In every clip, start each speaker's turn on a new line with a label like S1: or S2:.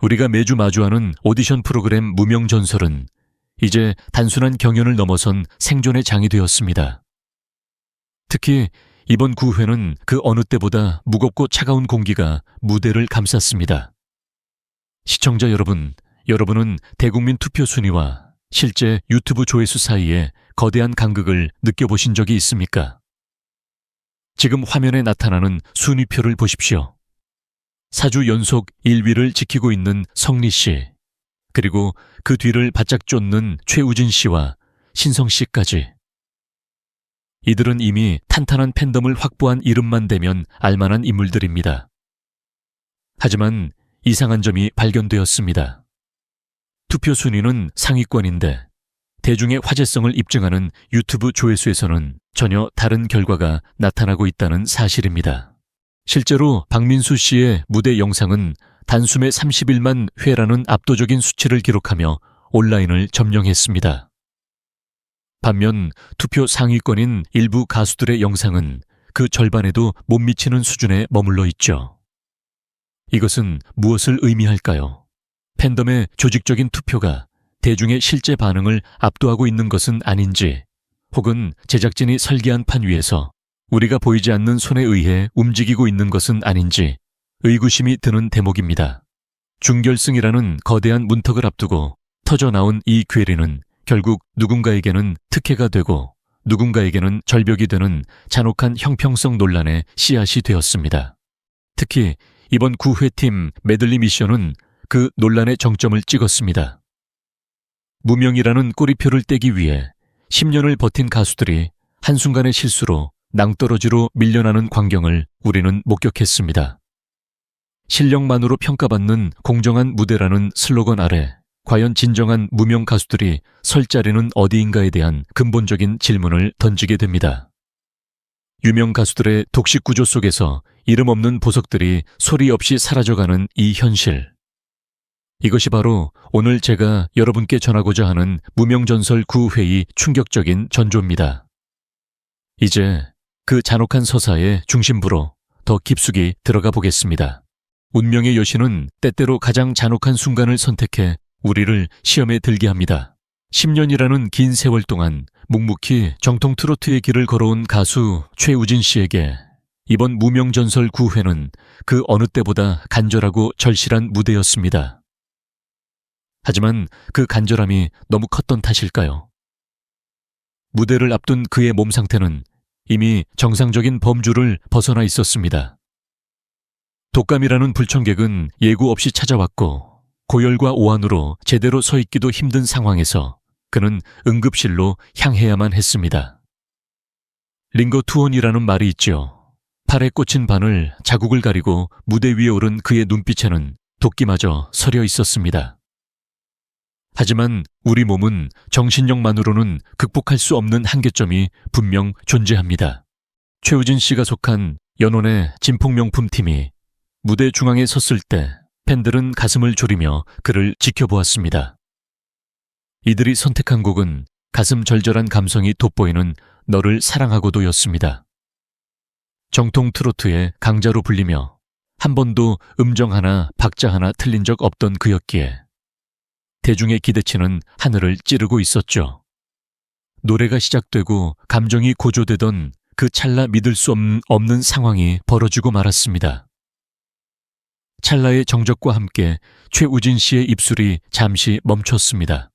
S1: 우리가 매주 마주하는 오디션 프로그램 무명전설은 이제 단순한 경연을 넘어선 생존의 장이 되었습니다. 특히 이번 9회는 그 어느 때보다 무겁고 차가운 공기가 무대를 감쌌습니다. 시청자 여러분, 여러분은 대국민 투표 순위와 실제 유튜브 조회수 사이에 거대한 간극을 느껴보신 적이 있습니까? 지금 화면에 나타나는 순위표를 보십시오. 4주 연속 1위를 지키고 있는 성리 씨, 그리고 그 뒤를 바짝 쫓는 최우진 씨와 신성 씨까지. 이들은 이미 탄탄한 팬덤을 확보한 이름만 대면 알만한 인물들입니다. 하지만 이상한 점이 발견되었습니다. 투표 순위는 상위권인데 대중의 화제성을 입증하는 유튜브 조회수에서는 전혀 다른 결과가 나타나고 있다는 사실입니다. 실제로 박민수 씨의 무대 영상은 단숨에 31만 회라는 압도적인 수치를 기록하며 온라인을 점령했습니다. 반면 투표 상위권인 일부 가수들의 영상은 그 절반에도 못 미치는 수준에 머물러 있죠. 이것은 무엇을 의미할까요? 팬덤의 조직적인 투표가 대중의 실제 반응을 압도하고 있는 것은 아닌지, 혹은 제작진이 설계한 판 위에서 우리가 보이지 않는 손에 의해 움직이고 있는 것은 아닌지 의구심이 드는 대목입니다. 준결승이라는 거대한 문턱을 앞두고 터져나온 이 괴리는 결국 누군가에게는 특혜가 되고 누군가에게는 절벽이 되는 잔혹한 형평성 논란의 씨앗이 되었습니다. 특히 이번 9회 팀 메들리 미션은 그 논란의 정점을 찍었습니다. 무명이라는 꼬리표를 떼기 위해 10년을 버틴 가수들이 한순간의 실수로 낭떠러지로 밀려나는 광경을 우리는 목격했습니다. 실력만으로 평가받는 공정한 무대라는 슬로건 아래 과연 진정한 무명 가수들이 설 자리는 어디인가에 대한 근본적인 질문을 던지게 됩니다. 유명 가수들의 독식 구조 속에서 이름 없는 보석들이 소리 없이 사라져가는 이 현실. 이것이 바로 오늘 제가 여러분께 전하고자 하는 무명전설 9회의 충격적인 전조입니다. 이제 그 잔혹한 서사의 중심부로 더 깊숙이 들어가 보겠습니다. 운명의 여신은 때때로 가장 잔혹한 순간을 선택해 우리를 시험에 들게 합니다. 10년이라는 긴 세월 동안 묵묵히 정통 트로트의 길을 걸어온 가수 최우진 씨에게 이번 무명전설 9회는 그 어느 때보다 간절하고 절실한 무대였습니다. 하지만 그 간절함이 너무 컸던 탓일까요? 무대를 앞둔 그의 몸 상태는 이미 정상적인 범주를 벗어나 있었습니다. 독감이라는 불청객은 예고 없이 찾아왔고 고열과 오한으로 제대로 서 있기도 힘든 상황에서 그는 응급실로 향해야만 했습니다. 링거투혼이라는 말이 있죠. 팔에 꽂힌 바늘 자국을 가리고 무대 위에 오른 그의 눈빛에는 도끼마저 서려 있었습니다. 하지만 우리 몸은 정신력만으로는 극복할 수 없는 한계점이 분명 존재합니다. 최우진 씨가 속한 연원의 진폭명품팀이 무대 중앙에 섰을 때 팬들은 가슴을 졸이며 그를 지켜보았습니다. 이들이 선택한 곡은 가슴 절절한 감성이 돋보이는 너를 사랑하고도였습니다. 정통 트로트의 강자로 불리며 한 번도 음정 하나 박자 하나 틀린 적 없던 그였기에 대중의 기대치는 하늘을 찌르고 있었죠. 노래가 시작되고 감정이 고조되던 그 찰나 믿을 수 없는 상황이 벌어지고 말았습니다. 찰나의 정적과 함께 최우진 씨의 입술이 잠시 멈췄습니다.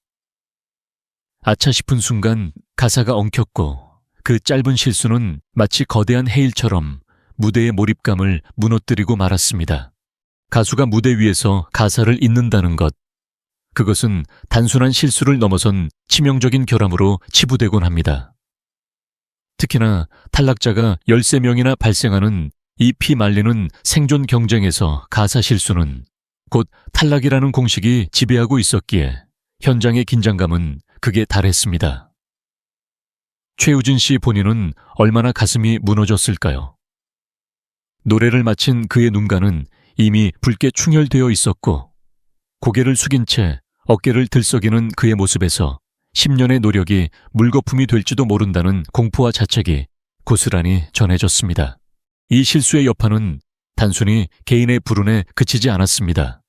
S1: 아차 싶은 순간 가사가 엉켰고 그 짧은 실수는 마치 거대한 해일처럼 무대의 몰입감을 무너뜨리고 말았습니다. 가수가 무대 위에서 가사를 읽는다는 것, 그것은 단순한 실수를 넘어선 치명적인 결함으로 치부되곤 합니다. 특히나 탈락자가 13명이나 발생하는 이 피 말리는 생존 경쟁에서 가사 실수는 곧 탈락이라는 공식이 지배하고 있었기에 현장의 긴장감은 극에 달했습니다. 최우진 씨 본인은 얼마나 가슴이 무너졌을까요? 노래를 마친 그의 눈가는 이미 붉게 충혈되어 있었고 고개를 숙인 채 어깨를 들썩이는 그의 모습에서 10년의 노력이 물거품이 될지도 모른다는 공포와 자책이 고스란히 전해졌습니다. 이 실수의 여파는 단순히 개인의 불운에 그치지 않았습니다.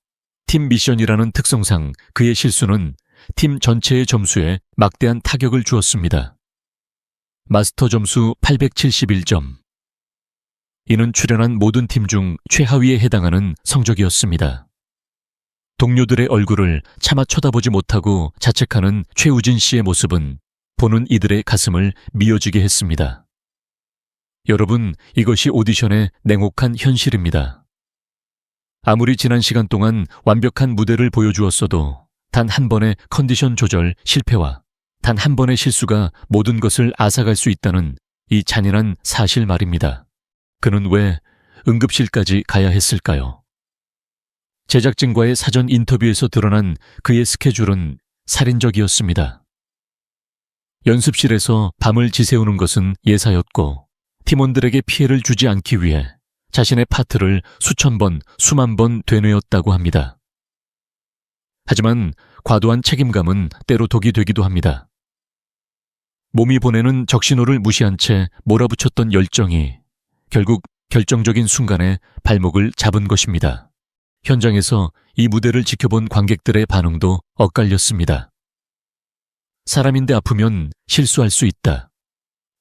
S1: 팀 미션이라는 특성상 그의 실수는 팀 전체의 점수에 막대한 타격을 주었습니다. 마스터 점수 871점. 이는 출연한 모든 팀 중 최하위에 해당하는 성적이었습니다. 동료들의 얼굴을 차마 쳐다보지 못하고 자책하는 최우진 씨의 모습은 보는 이들의 가슴을 미어지게 했습니다. 여러분, 이것이 오디션의 냉혹한 현실입니다. 아무리 지난 시간 동안 완벽한 무대를 보여주었어도 단 한 번의 컨디션 조절 실패와 단 한 번의 실수가 모든 것을 앗아갈 수 있다는 이 잔인한 사실 말입니다. 그는 왜 응급실까지 가야 했을까요? 제작진과의 사전 인터뷰에서 드러난 그의 스케줄은 살인적이었습니다. 연습실에서 밤을 지새우는 것은 예사였고 팀원들에게 피해를 주지 않기 위해 자신의 파트를 수천 번, 수만 번 되뇌었다고 합니다. 하지만 과도한 책임감은 때로 독이 되기도 합니다. 몸이 보내는 적신호를 무시한 채 몰아붙였던 열정이 결국 결정적인 순간에 발목을 잡은 것입니다. 현장에서 이 무대를 지켜본 관객들의 반응도 엇갈렸습니다. 사람인데 아프면 실수할 수 있다.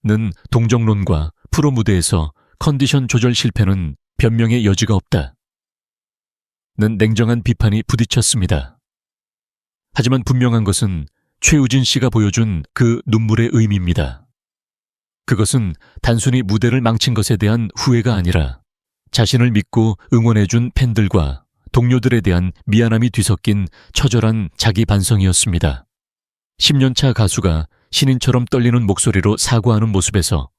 S1: 는 동정론과 프로 무대에서 컨디션 조절 실패는 변명의 여지가 없다. 는 냉정한 비판이 부딪혔습니다. 하지만 분명한 것은 최우진 씨가 보여준 그 눈물의 의미입니다. 그것은 단순히 무대를 망친 것에 대한 후회가 아니라 자신을 믿고 응원해준 팬들과 동료들에 대한 미안함이 뒤섞인 처절한 자기 반성이었습니다. 10년차 가수가 신인처럼 떨리는 목소리로 사과하는 모습에서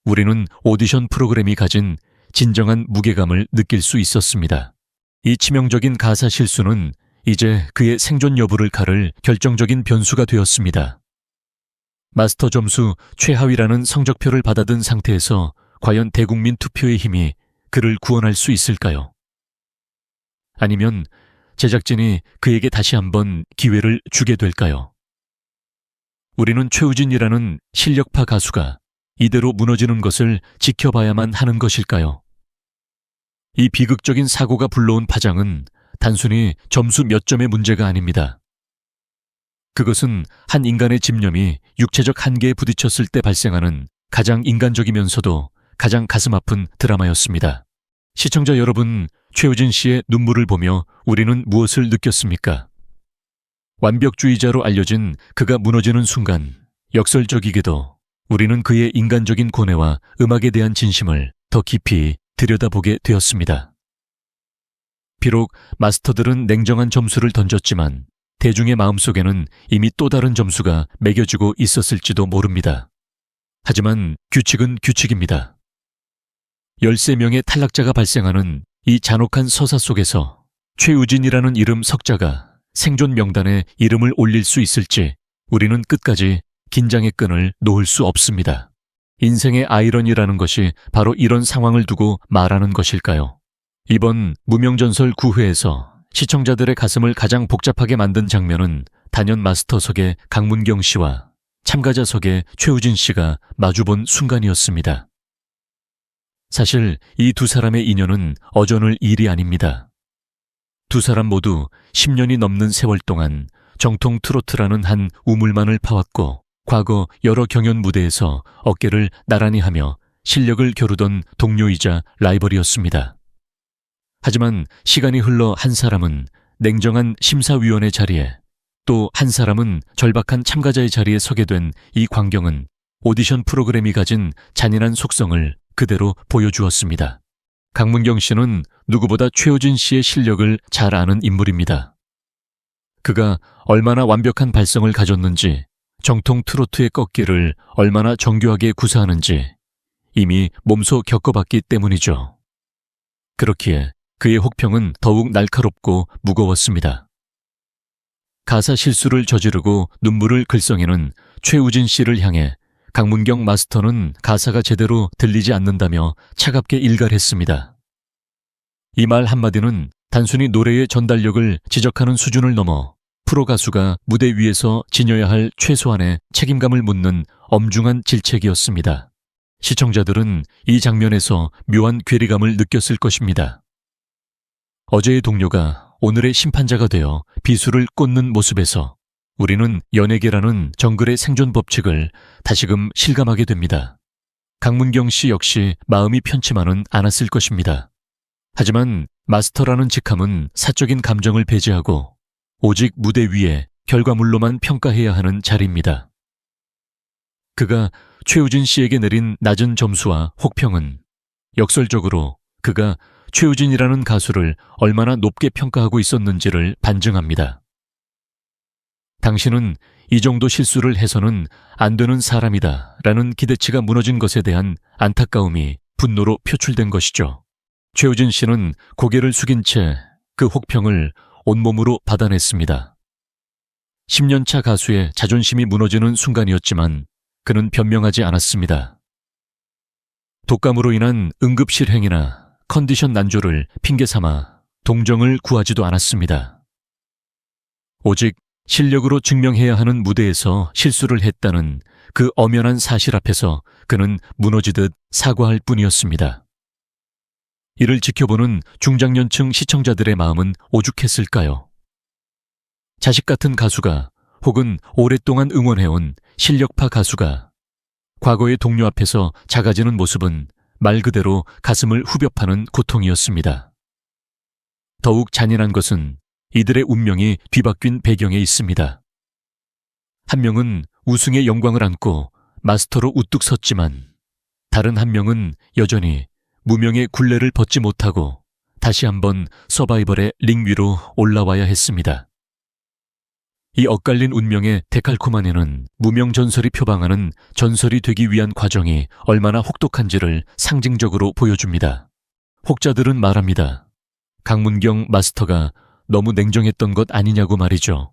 S1: 우리는 오디션 프로그램이 가진 진정한 무게감을 느낄 수 있었습니다. 이 치명적인 가사 실수는 이제 그의 생존 여부를 가를 결정적인 변수가 되었습니다. 마스터 점수 최하위라는 성적표를 받아든 상태에서 과연 대국민 투표의 힘이 그를 구원할 수 있을까요? 아니면 제작진이 그에게 다시 한번 기회를 주게 될까요? 우리는 최우진이라는 실력파 가수가 이대로 무너지는 것을 지켜봐야만 하는 것일까요? 이 비극적인 사고가 불러온 파장은 단순히 점수 몇 점의 문제가 아닙니다. 그것은 한 인간의 집념이 육체적 한계에 부딪혔을 때 발생하는 가장 인간적이면서도 가장 가슴 아픈 드라마였습니다. 시청자 여러분, 최우진 씨의 눈물을 보며 우리는 무엇을 느꼈습니까? 완벽주의자로 알려진 그가 무너지는 순간, 역설적이게도 우리는 그의 인간적인 고뇌와 음악에 대한 진심을 더 깊이 들여다보게 되었습니다. 비록 마스터들은 냉정한 점수를 던졌지만 대중의 마음속에는 이미 또 다른 점수가 매겨지고 있었을지도 모릅니다. 하지만 규칙은 규칙입니다. 13명의 탈락자가 발생하는 이 잔혹한 서사 속에서 최우진이라는 이름 석자가 생존 명단에 이름을 올릴 수 있을지 우리는 끝까지 긴장의 끈을 놓을 수 없습니다. 인생의 아이러니라는 것이 바로 이런 상황을 두고 말하는 것일까요? 이번 무명전설 9회에서 시청자들의 가슴을 가장 복잡하게 만든 장면은 단연 마스터석의 강문경 씨와 참가자석의 최우진 씨가 마주본 순간이었습니다. 사실 이 두 사람의 인연은 어전을 일이 아닙니다. 두 사람 모두 10년이 넘는 세월 동안 정통 트로트라는 한 우물만을 파왔고 과거 여러 경연 무대에서 어깨를 나란히 하며 실력을 겨루던 동료이자 라이벌이었습니다. 하지만 시간이 흘러 한 사람은 냉정한 심사위원의 자리에 또 한 사람은 절박한 참가자의 자리에 서게 된 이 광경은 오디션 프로그램이 가진 잔인한 속성을 그대로 보여주었습니다. 강문경 씨는 누구보다 최우진 씨의 실력을 잘 아는 인물입니다. 그가 얼마나 완벽한 발성을 가졌는지, 정통 트로트의 꺾기를 얼마나 정교하게 구사하는지 이미 몸소 겪어봤기 때문이죠. 그렇기에 그의 혹평은 더욱 날카롭고 무거웠습니다. 가사 실수를 저지르고 눈물을 글썽이는 최우진 씨를 향해 강문경 마스터는 가사가 제대로 들리지 않는다며 차갑게 일갈했습니다. 이 말 한마디는 단순히 노래의 전달력을 지적하는 수준을 넘어 프로 가수가 무대 위에서 지녀야 할 최소한의 책임감을 묻는 엄중한 질책이었습니다. 시청자들은 이 장면에서 묘한 괴리감을 느꼈을 것입니다. 어제의 동료가 오늘의 심판자가 되어 비수를 꽂는 모습에서 우리는 연예계라는 정글의 생존 법칙을 다시금 실감하게 됩니다. 강문경 씨 역시 마음이 편치만은 않았을 것입니다. 하지만 마스터라는 직함은 사적인 감정을 배제하고 오직 무대 위에 결과물로만 평가해야 하는 자리입니다. 그가 최우진 씨에게 내린 낮은 점수와 혹평은 역설적으로 그가 최우진이라는 가수를 얼마나 높게 평가하고 있었는지를 반증합니다. 당신은 이 정도 실수를 해서는 안 되는 사람이다 라는 기대치가 무너진 것에 대한 안타까움이 분노로 표출된 것이죠. 최우진 씨는 고개를 숙인 채 그 혹평을 온몸으로 받아냈습니다. 10년차 가수의 자존심이 무너지는 순간이었지만 그는 변명하지 않았습니다. 독감으로 인한 응급실행이나 컨디션 난조를 핑계삼아 동정을 구하지도 않았습니다. 오직 실력으로 증명해야 하는 무대에서 실수를 했다는 그 엄연한 사실 앞에서 그는 무너지듯 사과할 뿐이었습니다. 이를 지켜보는 중장년층 시청자들의 마음은 오죽했을까요? 자식 같은 가수가 혹은 오랫동안 응원해온 실력파 가수가 과거의 동료 앞에서 작아지는 모습은 말 그대로 가슴을 후벼 파는 고통이었습니다. 더욱 잔인한 것은 이들의 운명이 뒤바뀐 배경에 있습니다. 한 명은 우승의 영광을 안고 마스터로 우뚝 섰지만 다른 한 명은 여전히 무명의 굴레를 벗지 못하고 다시 한번 서바이벌의 링 위로 올라와야 했습니다. 이 엇갈린 운명의 데칼코마니는 무명 전설이 표방하는 전설이 되기 위한 과정이 얼마나 혹독한지를 상징적으로 보여줍니다. 혹자들은 말합니다. 강문경 마스터가 너무 냉정했던 것 아니냐고 말이죠.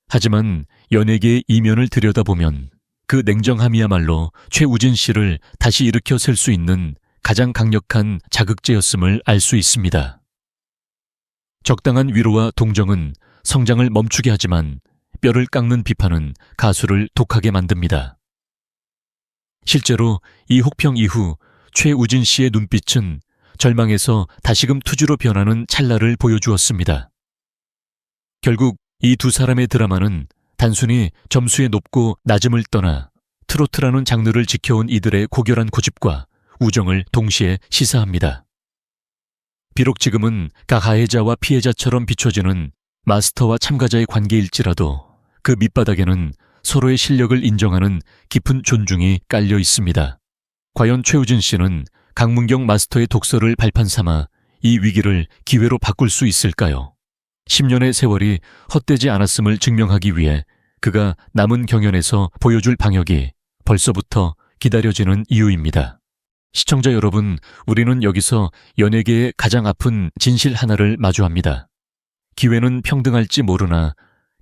S1: 하지만 연예계의 이면을 들여다보면 그 냉정함이야말로 최우진 씨를 다시 일으켜 셀 수 있는 가장 강력한 자극제였음을 알 수 있습니다. 적당한 위로와 동정은 성장을 멈추게 하지만 뼈를 깎는 비판은 가수를 독하게 만듭니다. 실제로 이 혹평 이후 최우진 씨의 눈빛은 절망에서 다시금 투지로 변하는 찰나를 보여주었습니다. 결국 이 두 사람의 드라마는 단순히 점수의 높고 낮음을 떠나 트로트라는 장르를 지켜온 이들의 고결한 고집과 우정을 동시에 시사합니다. 비록 지금은 각 가해자와 피해자처럼 비춰지는 마스터와 참가자의 관계일지라도 그 밑바닥에는 서로의 실력을 인정하는 깊은 존중이 깔려 있습니다. 과연 최우진 씨는 강문경 마스터의 독서를 발판 삼아 이 위기를 기회로 바꿀 수 있을까요? 10년의 세월이 헛되지 않았음을 증명하기 위해 그가 남은 경연에서 보여줄 방역이 벌써부터 기다려지는 이유입니다. 시청자 여러분, 우리는 여기서 연예계의 가장 아픈 진실 하나를 마주합니다. 기회는 평등할지 모르나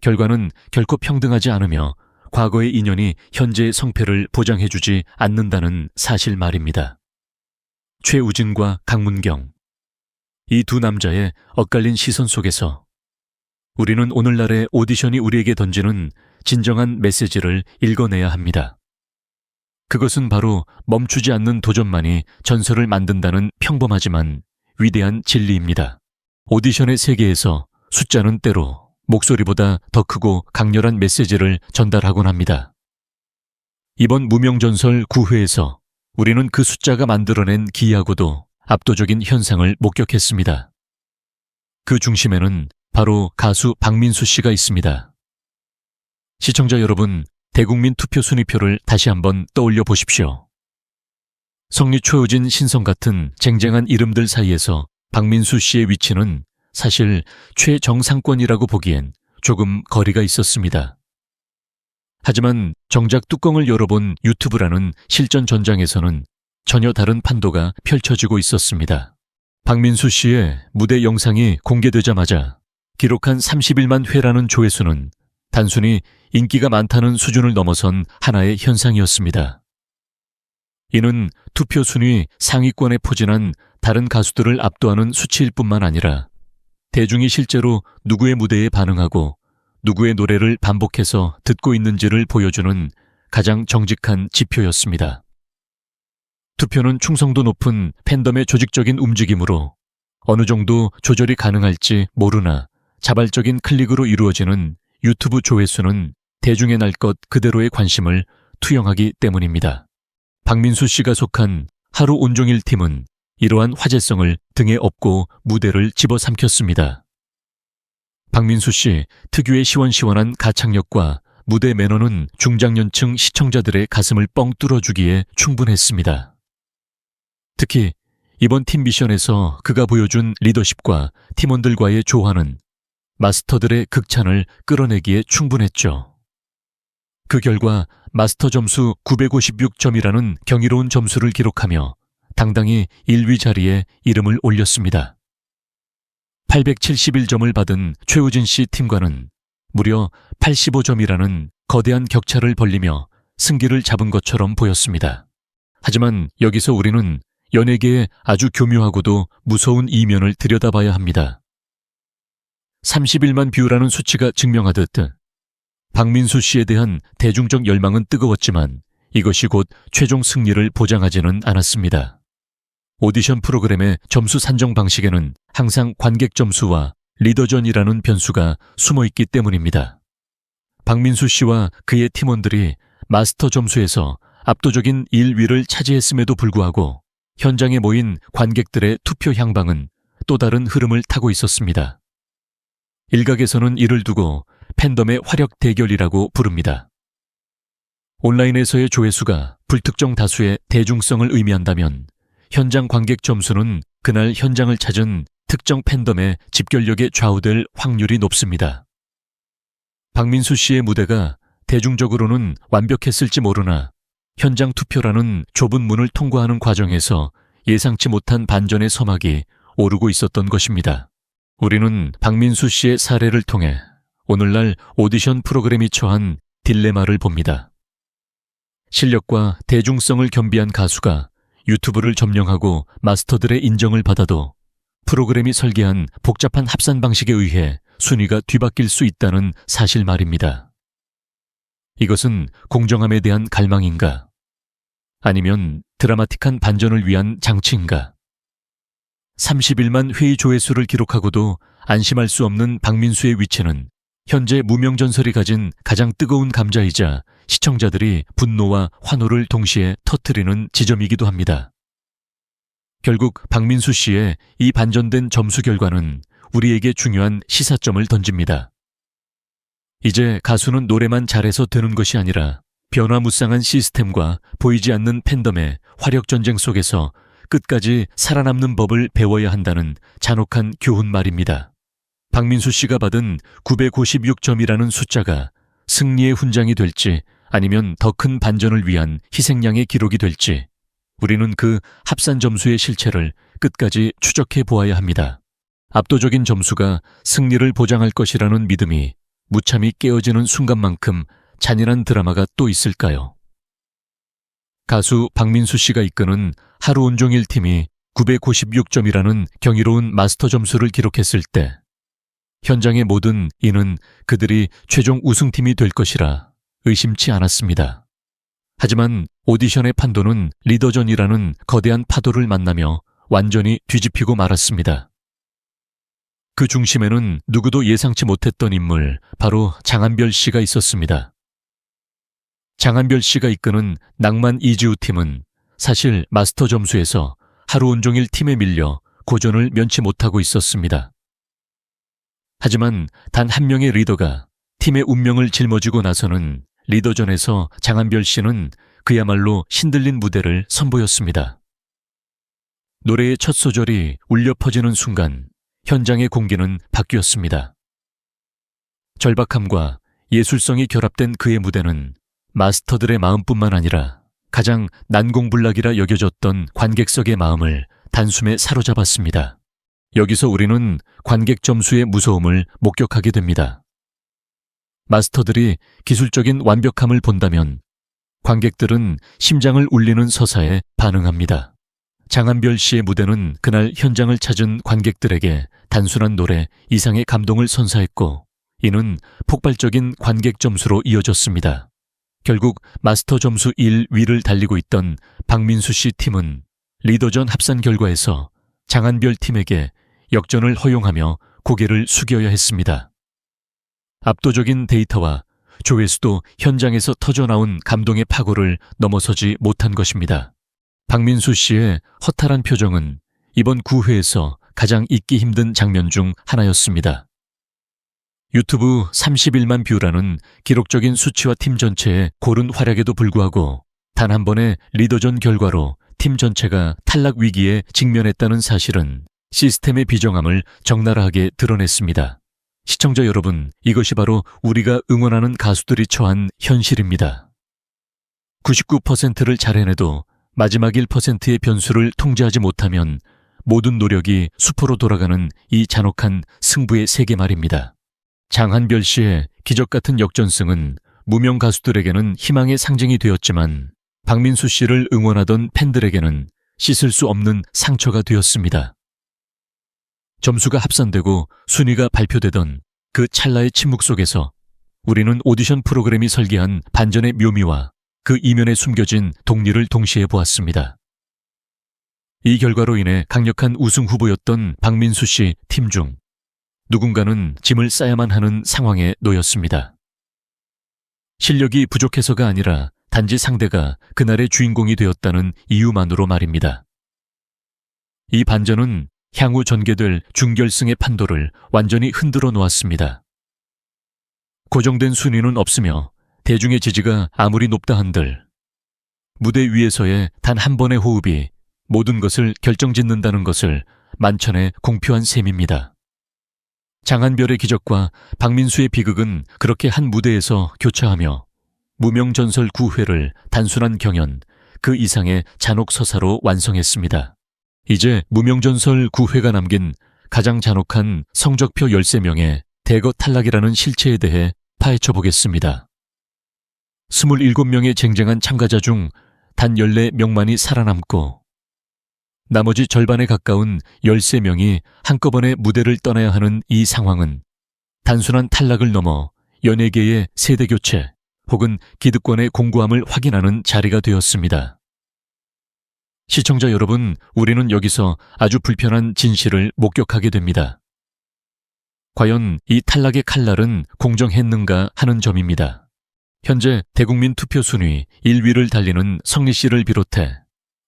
S1: 결과는 결코 평등하지 않으며 과거의 인연이 현재의 성패를 보장해주지 않는다는 사실 말입니다. 최우진과 강문경, 이 두 남자의 엇갈린 시선 속에서 우리는 오늘날의 오디션이 우리에게 던지는 진정한 메시지를 읽어내야 합니다. 그것은 바로 멈추지 않는 도전만이 전설을 만든다는 평범하지만 위대한 진리입니다. 오디션의 세계에서 숫자는 때로 목소리보다 더 크고 강렬한 메시지를 전달하곤 합니다. 이번 무명전설 9회에서 우리는 그 숫자가 만들어낸 기이하고도 압도적인 현상을 목격했습니다. 그 중심에는 바로 가수 박민수 씨가 있습니다. 시청자 여러분, 대국민 투표 순위표를 다시 한번 떠올려 보십시오. 성리 최우진 신성 같은 쟁쟁한 이름들 사이에서 박민수 씨의 위치는 사실 최정상권이라고 보기엔 조금 거리가 있었습니다. 하지만 정작 뚜껑을 열어본 유튜브라는 실전 전장에서는 전혀 다른 판도가 펼쳐지고 있었습니다. 박민수 씨의 무대 영상이 공개되자마자 기록한 31만 회라는 조회수는 단순히 인기가 많다는 수준을 넘어선 하나의 현상이었습니다. 이는 투표 순위 상위권에 포진한 다른 가수들을 압도하는 수치일 뿐만 아니라 대중이 실제로 누구의 무대에 반응하고 누구의 노래를 반복해서 듣고 있는지를 보여주는 가장 정직한 지표였습니다. 투표는 충성도 높은 팬덤의 조직적인 움직임으로 어느 정도 조절이 가능할지 모르나 자발적인 클릭으로 이루어지는 유튜브 조회수는 대중의 날 것 그대로의 관심을 투영하기 때문입니다. 박민수 씨가 속한 하루 온종일 팀은 이러한 화제성을 등에 업고 무대를 집어삼켰습니다. 박민수 씨 특유의 시원시원한 가창력과 무대 매너는 중장년층 시청자들의 가슴을 뻥 뚫어주기에 충분했습니다. 특히 이번 팀 미션에서 그가 보여준 리더십과 팀원들과의 조화는 마스터들의 극찬을 끌어내기에 충분했죠. 그 결과 마스터 점수 956점이라는 경이로운 점수를 기록하며 당당히 1위 자리에 이름을 올렸습니다. 871점을 받은 최우진 씨 팀과는 무려 85점이라는 거대한 격차를 벌리며 승기를 잡은 것처럼 보였습니다. 하지만 여기서 우리는 연예계의 아주 교묘하고도 무서운 이면을 들여다봐야 합니다. 31만 뷰라는 수치가 증명하듯 박민수 씨에 대한 대중적 열망은 뜨거웠지만 이것이 곧 최종 승리를 보장하지는 않았습니다. 오디션 프로그램의 점수 산정 방식에는 항상 관객 점수와 리더전이라는 변수가 숨어있기 때문입니다. 박민수 씨와 그의 팀원들이 마스터 점수에서 압도적인 1위를 차지했음에도 불구하고 현장에 모인 관객들의 투표 향방은 또 다른 흐름을 타고 있었습니다. 일각에서는 이를 두고 팬덤의 화력 대결이라고 부릅니다. 온라인에서의 조회수가 불특정 다수의 대중성을 의미한다면 현장 관객 점수는 그날 현장을 찾은 특정 팬덤의 집결력에 좌우될 확률이 높습니다. 박민수 씨의 무대가 대중적으로는 완벽했을지 모르나 현장 투표라는 좁은 문을 통과하는 과정에서 예상치 못한 반전의 서막이 오르고 있었던 것입니다. 우리는 박민수 씨의 사례를 통해 오늘날 오디션 프로그램이 처한 딜레마를 봅니다. 실력과 대중성을 겸비한 가수가 유튜브를 점령하고 마스터들의 인정을 받아도 프로그램이 설계한 복잡한 합산 방식에 의해 순위가 뒤바뀔 수 있다는 사실 말입니다. 이것은 공정함에 대한 갈망인가? 아니면 드라마틱한 반전을 위한 장치인가? 31만 회의 조회수를 기록하고도 안심할 수 없는 박민수의 위치는 현재 무명전설이 가진 가장 뜨거운 감자이자 시청자들이 분노와 환호를 동시에 터뜨리는 지점이기도 합니다. 결국 박민수 씨의 이 반전된 점수 결과는 우리에게 중요한 시사점을 던집니다. 이제 가수는 노래만 잘해서 되는 것이 아니라 변화무쌍한 시스템과 보이지 않는 팬덤의 화력전쟁 속에서 끝까지 살아남는 법을 배워야 한다는 잔혹한 교훈 말입니다. 박민수 씨가 받은 956점이라는 숫자가 승리의 훈장이 될지 아니면 더 큰 반전을 위한 희생양의 기록이 될지 우리는 그 합산 점수의 실체를 끝까지 추적해 보아야 합니다. 압도적인 점수가 승리를 보장할 것이라는 믿음이 무참히 깨어지는 순간만큼 잔인한 드라마가 또 있을까요? 가수 박민수 씨가 이끄는 하루 온종일 팀이 956점이라는 경이로운 마스터 점수를 기록했을 때 현장의 모든 이는 그들이 최종 우승팀이 될 것이라 의심치 않았습니다. 하지만 오디션의 판도는 리더전이라는 거대한 파도를 만나며 완전히 뒤집히고 말았습니다. 그 중심에는 누구도 예상치 못했던 인물, 바로 장한별 씨가 있었습니다. 장한별 씨가 이끄는 낭만 이지우 팀은 사실 마스터 점수에서 하루 온종일 팀에 밀려 고전을 면치 못하고 있었습니다. 하지만 단 한 명의 리더가 팀의 운명을 짊어지고 나서는 리더전에서 장한별 씨는 그야말로 신들린 무대를 선보였습니다. 노래의 첫 소절이 울려 퍼지는 순간 현장의 공기는 바뀌었습니다. 절박함과 예술성이 결합된 그의 무대는 마스터들의 마음뿐만 아니라 가장 난공불락이라 여겨졌던 관객석의 마음을 단숨에 사로잡았습니다. 여기서 우리는 관객 점수의 무서움을 목격하게 됩니다. 마스터들이 기술적인 완벽함을 본다면 관객들은 심장을 울리는 서사에 반응합니다. 장한별 씨의 무대는 그날 현장을 찾은 관객들에게 단순한 노래 이상의 감동을 선사했고 이는 폭발적인 관객 점수로 이어졌습니다. 결국 마스터 점수 1위를 달리고 있던 박민수 씨 팀은 리더전 합산 결과에서 장한별 팀에게 역전을 허용하며 고개를 숙여야 했습니다. 압도적인 데이터와 조회수도 현장에서 터져나온 감동의 파고를 넘어서지 못한 것입니다. 박민수 씨의 허탈한 표정은 이번 9회에서 가장 잊기 힘든 장면 중 하나였습니다. 유튜브 31만 뷰라는 기록적인 수치와 팀 전체의 고른 활약에도 불구하고 단 한 번의 리더전 결과로 팀 전체가 탈락 위기에 직면했다는 사실은 시스템의 비정함을 적나라하게 드러냈습니다. 시청자 여러분, 이것이 바로 우리가 응원하는 가수들이 처한 현실입니다. 99%를 잘 해내도 마지막 1%의 변수를 통제하지 못하면 모든 노력이 수포로 돌아가는 이 잔혹한 승부의 세계 말입니다. 장한별 씨의 기적 같은 역전승은 무명 가수들에게는 희망의 상징이 되었지만 박민수 씨를 응원하던 팬들에게는 씻을 수 없는 상처가 되었습니다. 점수가 합산되고 순위가 발표되던 그 찰나의 침묵 속에서 우리는 오디션 프로그램이 설계한 반전의 묘미와 그 이면에 숨겨진 동리를 동시에 보았습니다. 이 결과로 인해 강력한 우승 후보였던 박민수 씨 팀 중 누군가는 짐을 싸야만 하는 상황에 놓였습니다. 실력이 부족해서가 아니라 단지 상대가 그날의 주인공이 되었다는 이유만으로 말입니다. 이 반전은 향후 전개될 준결승의 판도를 완전히 흔들어 놓았습니다. 고정된 순위는 없으며 대중의 지지가 아무리 높다 한들 무대 위에서의 단 한 번의 호흡이 모든 것을 결정짓는다는 것을 만천에 공표한 셈입니다. 장한별의 기적과 박민수의 비극은 그렇게 한 무대에서 교차하며 무명전설 9회를 단순한 경연, 그 이상의 잔혹서사로 완성했습니다. 이제 무명전설 9회가 남긴 가장 잔혹한 성적표 13명의 대거 탈락이라는 실체에 대해 파헤쳐 보겠습니다. 27명의 쟁쟁한 참가자 중 단 14명만이 살아남고 나머지 절반에 가까운 13명이 한꺼번에 무대를 떠나야 하는 이 상황은 단순한 탈락을 넘어 연예계의 세대교체 혹은 기득권의 공고함을 확인하는 자리가 되었습니다. 시청자 여러분, 우리는 여기서 아주 불편한 진실을 목격하게 됩니다. 과연 이 탈락의 칼날은 공정했는가 하는 점입니다. 현재 대국민 투표 순위 1위를 달리는 성리 씨를 비롯해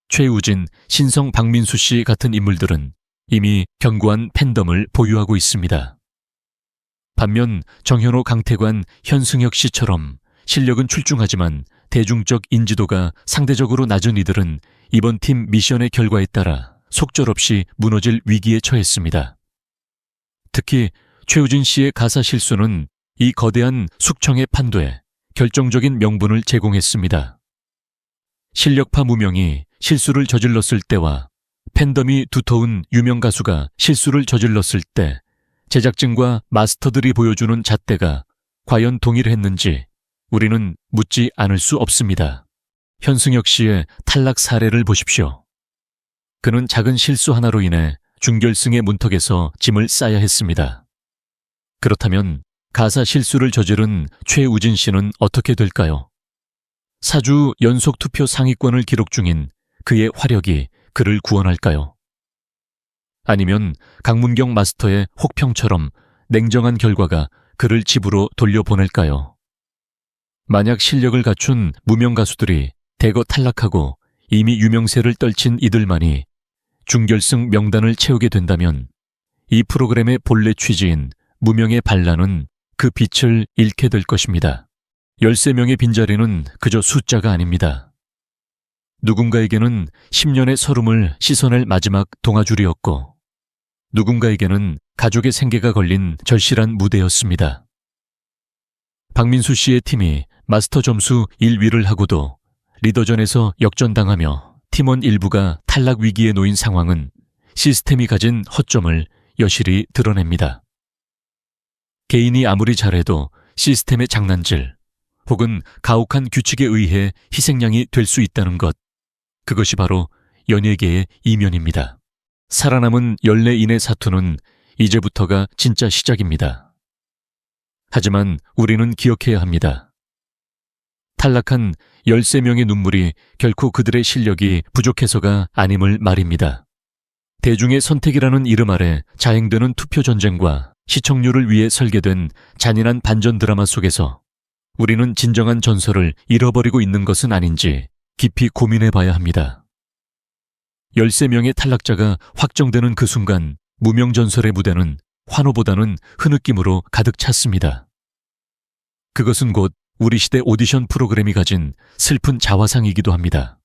S1: 최우진, 신성 박민수 씨 같은 인물들은 이미 견고한 팬덤을 보유하고 있습니다. 반면 정현호, 강태관, 현승혁 씨처럼 실력은 출중하지만 대중적 인지도가 상대적으로 낮은 이들은 이번 팀 미션의 결과에 따라 속절없이 무너질 위기에 처했습니다. 특히 최우진 씨의 가사 실수는 이 거대한 숙청의 판도에 결정적인 명분을 제공했습니다. 실력파 무명이 실수를 저질렀을 때와 팬덤이 두터운 유명 가수가 실수를 저질렀을 때 제작진과 마스터들이 보여주는 잣대가 과연 동일했는지 우리는 묻지 않을 수 없습니다. 현승혁 씨의 탈락 사례를 보십시오. 그는 작은 실수 하나로 인해 준결승의 문턱에서 짐을 싸야 했습니다. 그렇다면 가사 실수를 저지른 최우진 씨는 어떻게 될까요? 4주 연속 투표 상위권을 기록 중인 그의 화력이 그를 구원할까요? 아니면 강문경 마스터의 혹평처럼 냉정한 결과가 그를 집으로 돌려보낼까요? 만약 실력을 갖춘 무명 가수들이 대거 탈락하고 이미 유명세를 떨친 이들만이 준결승 명단을 채우게 된다면 이 프로그램의 본래 취지인 무명의 반란은 그 빛을 잃게 될 것입니다. 13명의 빈자리는 그저 숫자가 아닙니다. 누군가에게는 10년의 서름을 씻어낼 마지막 동아줄이었고 누군가에게는 가족의 생계가 걸린 절실한 무대였습니다. 박민수 씨의 팀이 마스터 점수 1위를 하고도 리더전에서 역전당하며 팀원 일부가 탈락 위기에 놓인 상황은 시스템이 가진 허점을 여실히 드러냅니다. 개인이 아무리 잘해도 시스템의 장난질 혹은 가혹한 규칙에 의해 희생양이 될 수 있다는 것, 그것이 바로 연예계의 이면입니다. 살아남은 14인의 사투는 이제부터가 진짜 시작입니다. 하지만 우리는 기억해야 합니다. 탈락한 13명의 눈물이 결코 그들의 실력이 부족해서가 아님을 말입니다. 대중의 선택이라는 이름 아래 자행되는 투표 전쟁과 시청률을 위해 설계된 잔인한 반전 드라마 속에서 우리는 진정한 전설을 잃어버리고 있는 것은 아닌지 깊이 고민해 봐야 합니다. 13명의 탈락자가 확정되는 그 순간 무명전설의 무대는 환호보다는 흐느낌으로 가득 찼습니다. 그것은 곧 우리 시대 오디션 프로그램이 가진 슬픈 자화상이기도 합니다.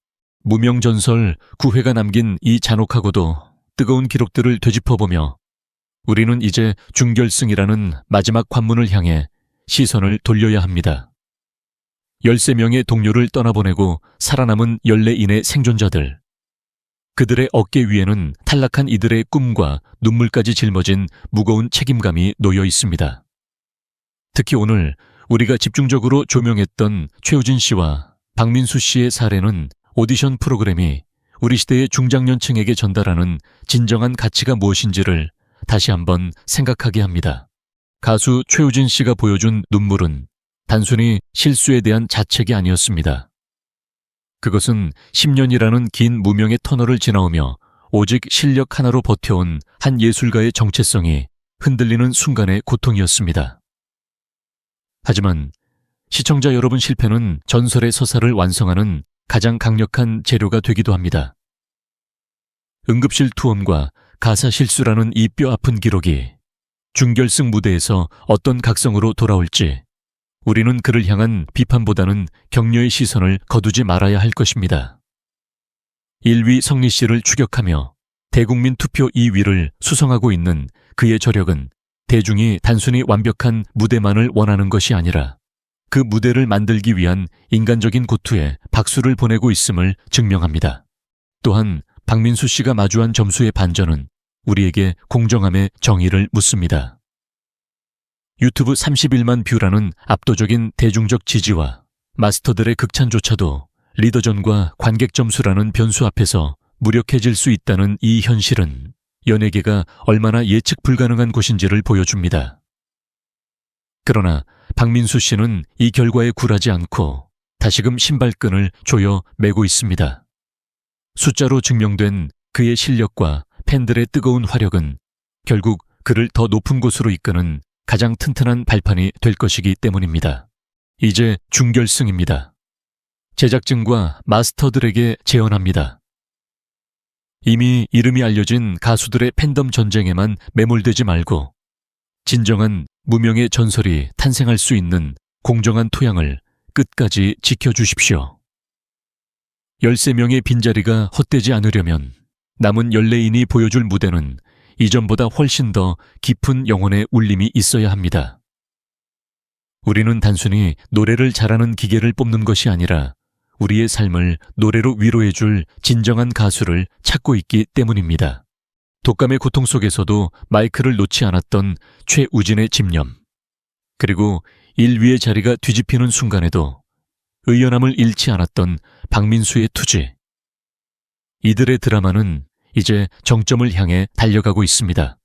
S1: 무명전설 9회가 남긴 이 잔혹하고도 뜨거운 기록들을 되짚어보며 우리는 이제 준결승이라는 마지막 관문을 향해 시선을 돌려야 합니다. 13명의 동료를 떠나보내고 살아남은 14인의 생존자들. 그들의 어깨 위에는 탈락한 이들의 꿈과 눈물까지 짊어진 무거운 책임감이 놓여 있습니다. 특히 오늘 우리가 집중적으로 조명했던 최우진 씨와 박민수 씨의 사례는 오디션 프로그램이 우리 시대의 중장년층에게 전달하는 진정한 가치가 무엇인지를 다시 한번 생각하게 합니다. 가수 최우진 씨가 보여준 눈물은 단순히 실수에 대한 자책이 아니었습니다. 그것은 10년이라는 긴 무명의 터널을 지나오며 오직 실력 하나로 버텨온 한 예술가의 정체성이 흔들리는 순간의 고통이었습니다. 하지만 시청자 여러분, 실패는 전설의 서사를 완성하는 가장 강력한 재료가 되기도 합니다. 응급실 투혼과 가사 실수라는 이 뼈아픈 기록이 준결승 무대에서 어떤 각성으로 돌아올지 우리는 그를 향한 비판보다는 격려의 시선을 거두지 말아야 할 것입니다. 1위 성리 씨를 추격하며 대국민 투표 2위를 수성하고 있는 그의 저력은 대중이 단순히 완벽한 무대만을 원하는 것이 아니라 그 무대를 만들기 위한 인간적인 고투에 박수를 보내고 있음을 증명합니다. 또한 박민수 씨가 마주한 점수의 반전은 우리에게 공정함의 정의를 묻습니다. 유튜브 31만 뷰라는 압도적인 대중적 지지와 마스터들의 극찬조차도 리더전과 관객 점수라는 변수 앞에서 무력해질 수 있다는 이 현실은 연예계가 얼마나 예측 불가능한 곳인지를 보여줍니다. 그러나 박민수 씨는 이 결과에 굴하지 않고 다시금 신발끈을 조여 매고 있습니다. 숫자로 증명된 그의 실력과 팬들의 뜨거운 화력은 결국 그를 더 높은 곳으로 이끄는 가장 튼튼한 발판이 될 것이기 때문입니다. 이제 준결승입니다. 제작진과 마스터들에게 제언합니다. 이미 이름이 알려진 가수들의 팬덤 전쟁에만 매몰되지 말고 진정한 무명의 전설이 탄생할 수 있는 공정한 토양을 끝까지 지켜주십시오. 13명의 빈자리가 헛되지 않으려면 남은 14인이 보여줄 무대는 이전보다 훨씬 더 깊은 영혼의 울림이 있어야 합니다. 우리는 단순히 노래를 잘하는 기계를 뽑는 것이 아니라 우리의 삶을 노래로 위로해줄 진정한 가수를 찾고 있기 때문입니다. 독감의 고통 속에서도 마이크를 놓지 않았던 최우진의 집념, 그리고 1위의 자리가 뒤집히는 순간에도 의연함을 잃지 않았던 박민수의 투지. 이들의 드라마는 이제 정점을 향해 달려가고 있습니다.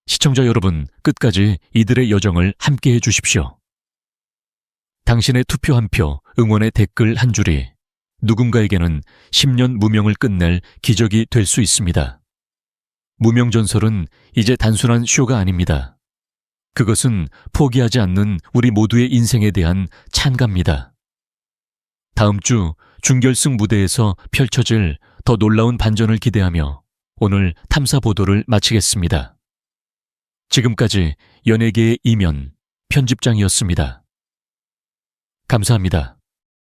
S1: 시청자 여러분, 끝까지 이들의 여정을 함께해 주십시오. 당신의 투표 한 표, 응원의 댓글 한 줄이 누군가에게는 10년 무명을 끝낼 기적이 될 수 있습니다. 무명전설은 이제 단순한 쇼가 아닙니다. 그것은 포기하지 않는 우리 모두의 인생에 대한 찬가입니다. 다음 주 준결승 무대에서 펼쳐질 더 놀라운 반전을 기대하며 오늘 탐사 보도를 마치겠습니다. 지금까지 연예계의 이면 편집장이었습니다. 감사합니다.